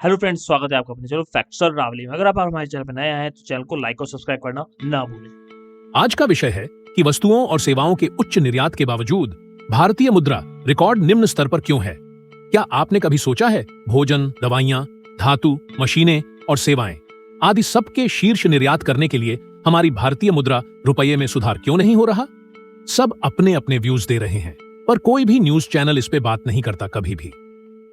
Hello friends, स्वागत है आपका अपने चैनल फैक्ट्स और रावली में। अगर आप हमारे चैनल पर नए आए हैं तो चैनल को लाइक और सब्सक्राइब करना ना भूलें। आज का विषय है कि वस्तुओं और सेवाओं के उच्च निर्यात के बावजूद भारतीय मुद्रा रिकॉर्ड निम्न स्तर पर क्यों है। क्या आपने कभी सोचा है भोजन, दवाइयां, धातु, मशीनें और सेवाएं आदि सबके शीर्ष निर्यात करने के लिए हमारी भारतीय मुद्रा रुपये में सुधार क्यों नहीं हो रहा। सब अपने अपने व्यूज दे रहे हैं, पर कोई भी न्यूज चैनल इस पे बात नहीं करता कभी भी,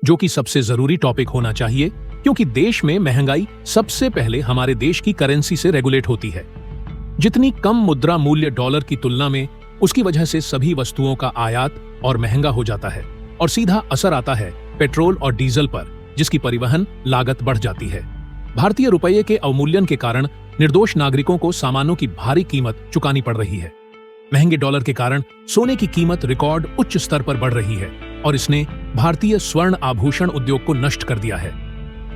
जो कि सबसे जरूरी टॉपिक होना चाहिए, क्योंकि देश में महंगाई सबसे पहले हमारे देश की करेंसी से रेगुलेट होती है। जितनी कम मुद्रा मूल्य डॉलर की तुलना में, उसकी वजह से सभी वस्तुओं का आयात और महंगा हो जाता है और सीधा असर आता है पेट्रोल और डीजल पर, जिसकी परिवहन लागत बढ़ जाती है। भारतीय रुपये के अवमूल्यन के कारण निर्दोष नागरिकों को सामानों की भारी कीमत चुकानी पड़ रही है। महंगे डॉलर के कारण सोने की कीमत रिकॉर्ड उच्च स्तर पर बढ़ रही है और इसने भारतीय स्वर्ण आभूषण उद्योग को नष्ट कर दिया है।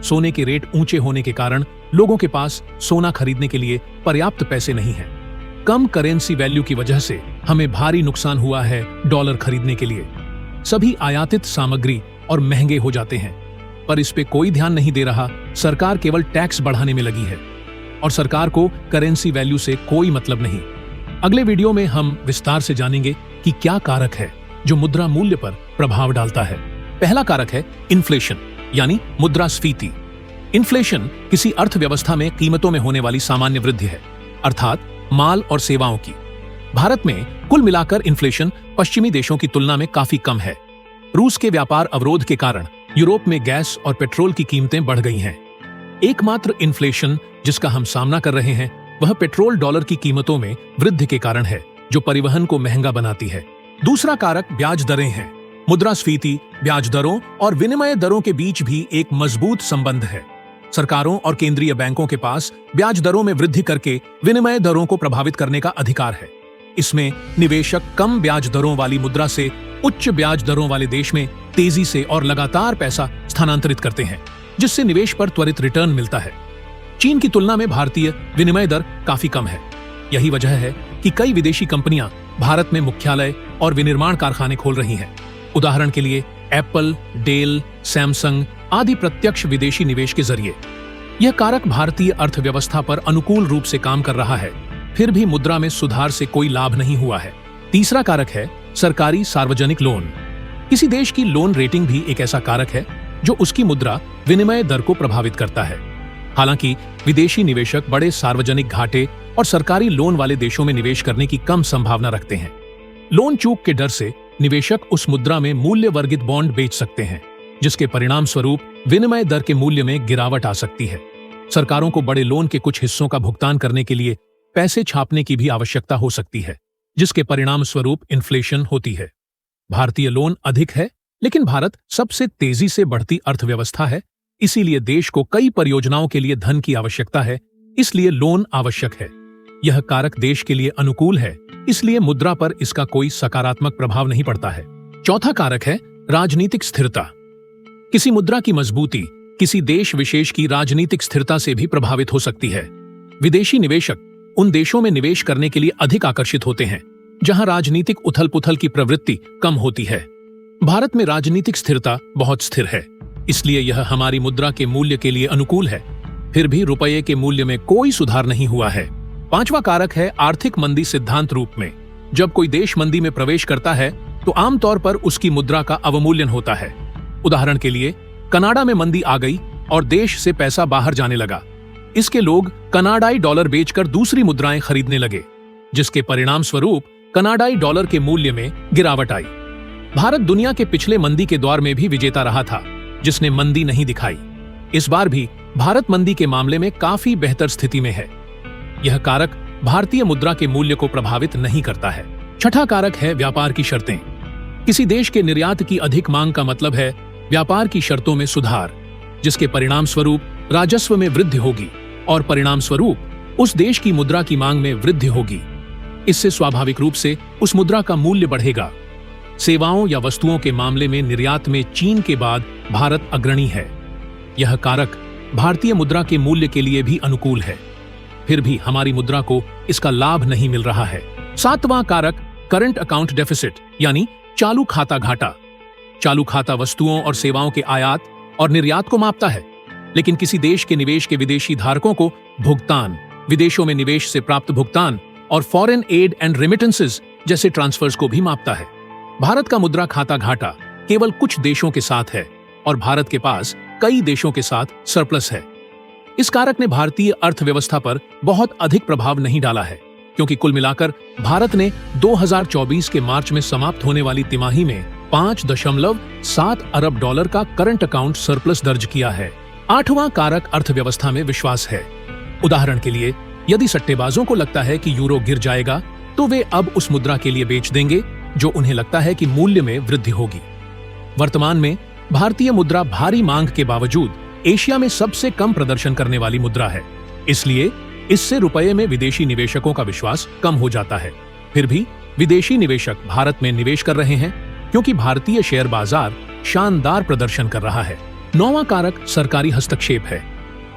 सोने के रेट ऊंचे होने के कारण लोगों के पास सोना खरीदने के लिए पर्याप्त पैसे नहीं हैं। कम करेंसी वैल्यू की वजह से हमें भारी नुकसान हुआ है डॉलर खरीदने के लिए। सभी आयातित सामग्री और महंगे हो जाते हैं, पर इस पे कोई ध्यान नहीं दे रहा। सरकार केवल टैक्स बढ़ाने में लगी है और सरकार को करेंसी वैल्यू से कोई मतलब नहीं। अगले वीडियो में हम विस्तार से जानेंगे कि क्या कारक है जो मुद्रा मूल्य पर प्रभाव डालता है। पहला कारक है इन्फ्लेशन, यानी मुद्रास्फीति। इन्फ्लेशन किसी अर्थव्यवस्था में कीमतों में होने वाली सामान्य वृद्धि है, अर्थात माल और सेवाओं की। भारत में कुल मिलाकर इन्फ्लेशन पश्चिमी देशों की तुलना में काफी कम है। रूस के व्यापार अवरोध के कारण यूरोप में गैस और पेट्रोल की कीमतें बढ़ गई हैं। एकमात्र इन्फ्लेशन जिसका हम सामना कर रहे हैं वह पेट्रोल डॉलर की कीमतों में वृद्धि के कारण है, जो परिवहन को महंगा बनाती है। दूसरा कारक ब्याज दरें हैं। मुद्रास्फीति, ब्याज दरों और विनिमय दरों के बीच भी एक मजबूत संबंध है। सरकारों और केंद्रीय बैंकों के पास ब्याज दरों में वृद्धि करके विनिमय दरों को प्रभावित करने का अधिकार है। इसमें निवेशक कम ब्याज दरों वाली मुद्रा से उच्च ब्याज दरों वाले देश में तेजी से और लगातार पैसा स्थानांतरित करते हैं, जिससे निवेश पर त्वरित रिटर्न मिलता है। चीन की तुलना में भारतीय विनिमय दर काफी कम है। यही वजह है कि कई विदेशी कंपनियां भारत में मुख्यालय और विनिर्माण कारखाने खोल रही हैं। उदाहरण के लिए एप्पल, डेल, सैमसंग आदि प्रत्यक्ष विदेशी निवेश के जरिए। यह कारक भारतीय अर्थव्यवस्था पर अनुकूल रूप से काम कर रहा है, फिर भी मुद्रा में सुधार से कोई लाभ नहीं हुआ है। तीसरा कारक है सरकारी सार्वजनिक लोन। किसी देश की लोन रेटिंग भी एक ऐसा कारक है जो उसकी मुद्रा विनिमय दर को प्रभावित करता है। हालांकि विदेशी निवेशक बड़े सार्वजनिक घाटे और सरकारी लोन वाले देशों में निवेश करने की कम संभावना रखते हैं। लोन चूक के डर से निवेशक उस मुद्रा में मूल्य वर्गित बॉन्ड बेच सकते हैं, जिसके परिणाम स्वरूप विनिमय दर के मूल्य में गिरावट आ सकती है। सरकारों को बड़े लोन के कुछ हिस्सों का भुगतान करने के लिए पैसे छापने की भी आवश्यकता हो सकती है, जिसके परिणाम स्वरूप इन्फ्लेशन होती है। भारतीय लोन अधिक है, लेकिन भारत सबसे तेजी से बढ़ती अर्थव्यवस्था है, इसीलिए देश को कई परियोजनाओं के लिए धन की आवश्यकता है, इसलिए लोन आवश्यक है। यह कारक देश के लिए अनुकूल है, इसलिए मुद्रा पर इसका कोई सकारात्मक प्रभाव नहीं पड़ता है। चौथा कारक है राजनीतिक स्थिरता। किसी मुद्रा की मजबूती किसी देश विशेष की राजनीतिक स्थिरता से भी प्रभावित हो सकती है। विदेशी निवेशक उन देशों में निवेश करने के लिए अधिक आकर्षित होते हैं जहां राजनीतिक उथल पुथल की प्रवृत्ति कम होती है। भारत में राजनीतिक स्थिरता बहुत स्थिर है, इसलिए यह हमारी मुद्रा के मूल्य के लिए अनुकूल है। फिर भी रुपये के मूल्य में कोई सुधार नहीं हुआ है। पांचवा कारक है आर्थिक मंदी सिद्धांत रूप में। जब कोई देश मंदी में प्रवेश करता है तो आमतौर पर उसकी मुद्रा का अवमूल्यन होता है। उदाहरण के लिए कनाडा में मंदी आ गई और देश से पैसा बाहर जाने लगा। इसके लोग कनाडाई डॉलर बेचकर दूसरी मुद्राएं खरीदने लगे, जिसके परिणाम स्वरूप कनाडाई डॉलर के मूल्य में गिरावट आई। भारत दुनिया के पिछले मंदी के दौर में भी विजेता रहा था, जिसने मंदी नहीं दिखाई। इस बार भी भारत मंदी के मामले में काफी बेहतर स्थिति में है। यह कारक भारतीय मुद्रा के मूल्य को प्रभावित नहीं करता है। छठा कारक है व्यापार की शर्तें। किसी देश के निर्यात की अधिक मांग का मतलब है व्यापार की शर्तों में सुधार, जिसके परिणाम स्वरूप राजस्व में वृद्धि होगी और परिणाम स्वरूप उस देश की मुद्रा की मांग में वृद्धि होगी। इससे स्वाभाविक रूप से उस मुद्रा का मूल्य बढ़ेगा। सेवाओं या वस्तुओं के मामले में निर्यात में चीन के बाद भारत अग्रणी है। यह कारक भारतीय मुद्रा के मूल्य के लिए भी अनुकूल है, फिर भी हमारी मुद्रा को इसका लाभ नहीं मिल रहा है। सातवां कारक करंट अकाउंट डेफिसिट, यानी चालू खाता घाटा। चालू खाता वस्तुओं और सेवाओं के आयात और निर्यात को मापता है। लेकिन किसी देश के निवेश के विदेशी धारकों को भुगतान, विदेशों में निवेश से प्राप्त भुगतान और फॉरेन एड एंड रेमिटेंसेस जैसे ट्रांसफर्स को भी मापता है। भारत का मुद्रा खाता घाटा केवल कुछ देशों के साथ है और भारत के पास कई देशों के साथ सरप्लस है। इस कारक ने भारतीय अर्थव्यवस्था पर बहुत अधिक प्रभाव नहीं डाला है, क्योंकि कुल मिलाकर भारत ने 2024 के मार्च में समाप्त होने वाली तिमाही में 5.7 अरब डॉलर का करंट अकाउंट सरप्लस दर्ज किया है। 8वां कारक अर्थव्यवस्था में विश्वास है। उदाहरण के लिए, यदि सट्टेबाजों को लगता है कि यूरो गिर जाएगा तो वे अब उस मुद्रा के लिए बेच देंगे जो उन्हें लगता है कि मूल्य में वृद्धि होगी। वर्तमान में भारतीय मुद्रा भारी मांग के बावजूद एशिया में सबसे कम प्रदर्शन करने वाली मुद्रा है, इसलिए इससे रुपये में विदेशी निवेशकों का विश्वास कम हो जाता है। फिर भी विदेशी निवेशक भारत में निवेश कर रहे हैं क्योंकि भारतीय शेयर बाजार शानदार प्रदर्शन कर रहा है। 9वां कारक सरकारी हस्तक्षेप है।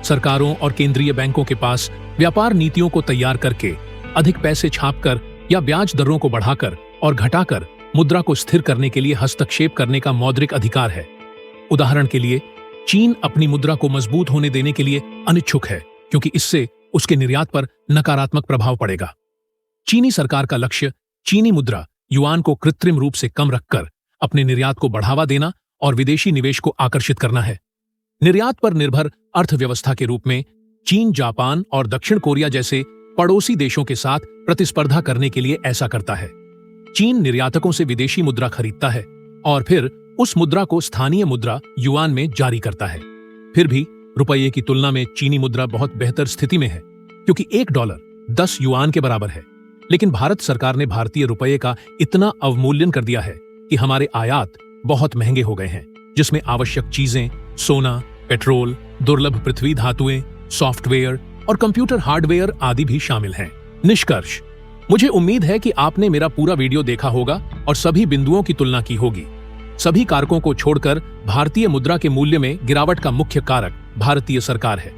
सरकारों और केंद्रीय बैंकों के पास व्यापार नीतियों को तैयार करके, अधिक पैसे छापकर या ब्याज दरों को बढ़ाकर और घटाकर मुद्रा को स्थिर करने के लिए हस्तक्षेप करने का मौद्रिक अधिकार है। उदाहरण के लिए, चीन अपनी मुद्रा को मजबूत होने देने के लिए अनिच्छुक है क्योंकि इससे उसके निर्यात पर नकारात्मक प्रभाव पड़ेगा। चीनी सरकार का लक्ष्य चीनी मुद्रा युआन को कृत्रिम रूप से कम रखकर अपने निर्यात को बढ़ावा देना और विदेशी निवेश को आकर्षित करना है। निर्यात पर निर्भर अर्थव्यवस्था के रूप में चीन, जापान और दक्षिण कोरिया जैसे पड़ोसी देशों के साथ प्रतिस्पर्धा करने के लिए ऐसा करता है। चीन निर्यातकों से विदेशी मुद्रा खरीदता है और फिर उस मुद्रा को स्थानीय मुद्रा युआन में जारी करता है। फिर भी रुपये की तुलना में चीनी मुद्रा बहुत बेहतर स्थिति में है क्योंकि $1 10 युआन के बराबर है। लेकिन भारत सरकार ने भारतीय रुपये का इतना अवमूल्यन कर दिया है कि हमारे आयात बहुत महंगे हो गए हैं, जिसमें आवश्यक चीजें, सोना, पेट्रोल, दुर्लभ पृथ्वी धातुएं, सॉफ्टवेयर और कंप्यूटर हार्डवेयर आदि भी शामिल हैं। निष्कर्ष, मुझे उम्मीद है कि आपने मेरा पूरा वीडियो देखा होगा और सभी बिंदुओं की तुलना की होगी। सभी कारकों को छोड़कर भारतीय मुद्रा के मूल्य में गिरावट का मुख्य कारक भारतीय सरकार है।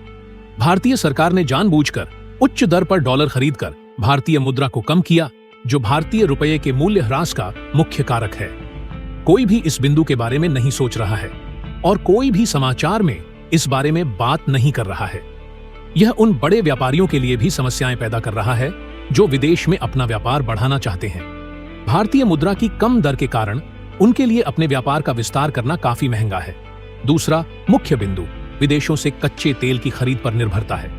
भारतीय सरकार ने जानबूझकर उच्च दर पर डॉलर खरीदकर भारतीय मुद्रा को कम किया, जो भारतीय रुपये के मूल्य ह्रास का मुख्य कारक है। कोई भी इस बिंदु के बारे में नहीं सोच रहा है और कोई भी समाचार में इस बारे में बात नहीं कर रहा है। यह उन बड़े व्यापारियों के लिए भी समस्याएं पैदा कर रहा है जो विदेश में अपना व्यापार बढ़ाना चाहते हैं। भारतीय मुद्रा की कम दर के कारण उनके लिए अपने व्यापार का विस्तार करना काफी महंगा है। दूसरा मुख्य बिंदु विदेशों से कच्चे तेल की खरीद पर निर्भरता है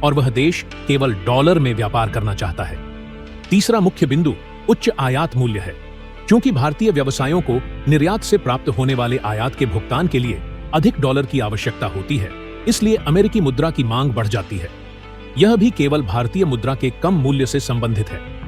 और वह देश केवल डॉलर में व्यापार करना चाहता है। तीसरा मुख्य बिंदु उच्च आयात मूल्य है। क्योंकि भारतीय व्यवसायों को निर्यात से प्राप्त होने वाले आयात के भुगतान के लिए अधिक डॉलर की आवश्यकता होती है, इसलिए अमेरिकी मुद्रा की मांग बढ़ जाती है। यह भी केवल भारतीय मुद्रा के कम मूल्य से संबंधित है।